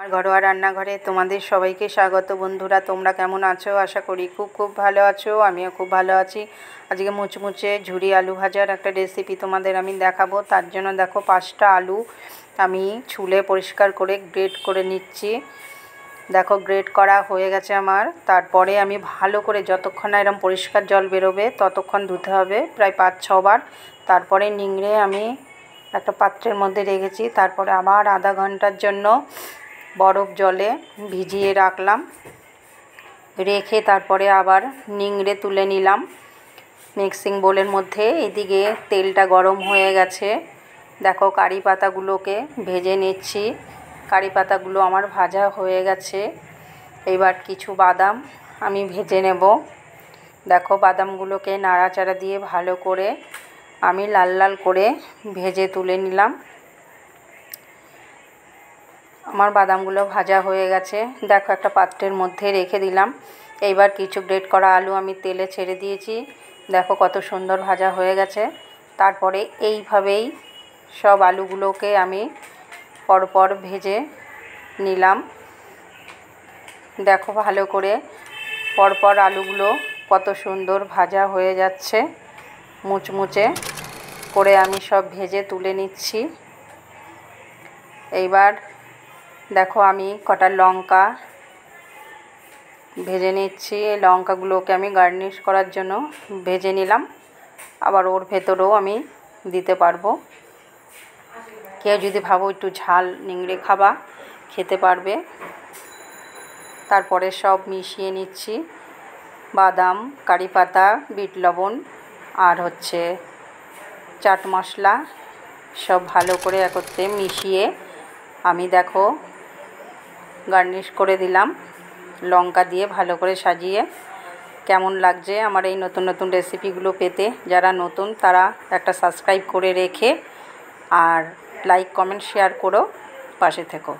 আমার ঘরোয়া রান্নাঘরে তোমাদের সবাইকে স্বাগত। বন্ধুরা, তোমরা কেমন আছো? আশা করি খুব ভালো আছো। আমিও খুব ভালো আছি। আজকে মুচমুচে ঝুরি আলু ভাজার একটা রেসিপি তোমাদের আমি দেখাবো। তার জন্য দেখো 5টা আলু আমি ছুলে পরিষ্কার করে গ্রেট করে নিচ্ছি। দেখো গ্রেট করা হয়ে গেছে আমার। তারপরে আমি ভালো করে যতক্ষণ না এরকম পরিষ্কার জল বেরোবে ততক্ষণ ধুতে হবে, প্রায় 5-6 বার। তারপরে নিংড়ে আমি একটা পাত্রের মধ্যে রেখেছি। তারপরে আবার আধা ঘন্টার জন্য বরফ জলে ভিজিয়ে রাখলাম। রেখে তারপরে আবার নিংড়ে তুলে নিলাম মিক্সিং বোলের মধ্যে। এদিকে তেলটা গরম হয়ে গেছে। দেখো কারি পাতাগুলোকে ভেজে নিচ্ছি। কারি পাতাগুলো আমার ভাজা হয়ে গেছে। এবার কিছু বাদাম আমি ভেজে নেব। দেখো বাদামগুলোকে নাড়াচাড়া দিয়ে ভালো করে আমি লাল লাল করে ভেজে তুলে নিলাম। আমার বাদামগুলো ভাজা হয়ে গেছে। দেখো একটা পাত্রের মধ্যে রেখে দিলাম। এইবার কিছু গ্রেট করা আলু আমি তেলে ছেড়ে দিয়েছি। দেখো কত সুন্দর ভাজা হয়ে গেছে। তারপরে এইভাবেই সব আলুগুলোকে আমি পরপর ভেজে নিলাম। দেখো ভালো করে পরপর আলুগুলো কত সুন্দর ভাজা হয়ে যাচ্ছে। মুচমুচে করে আমি সব ভেজে তুলে নিচ্ছি। এইবার দেখো আমি কটা লঙ্কা ভেজে নিচ্ছি। এই লঙ্কাগুলোকে আমি গার্নিশ করার জন্য ভেজে নিলাম। আবার ওর ভেতরেও আমি দিতে পারবো। কেউ যদি ভাবো একটু ঝাল নিংড়ে খাবা, খেতে পারবে। তারপরে সব মিশিয়ে নিচ্ছি। বাদাম, কারি পাতা, বিট লবণ আর চাট মশলা সব ভালো করে একত্রে মিশিয়ে আমি দেখো গার্নিশ করে দিলাম লঙ্কা দিয়ে ভালো করে সাজিয়ে। কেমন লাগছে আমার এই নতুন নতুন রেসিপিগুলো পেতে? যারা নতুন তারা একটা সাবস্ক্রাইব করে রেখে আর লাইক কমেন্ট শেয়ার করো, পাশে থেকো।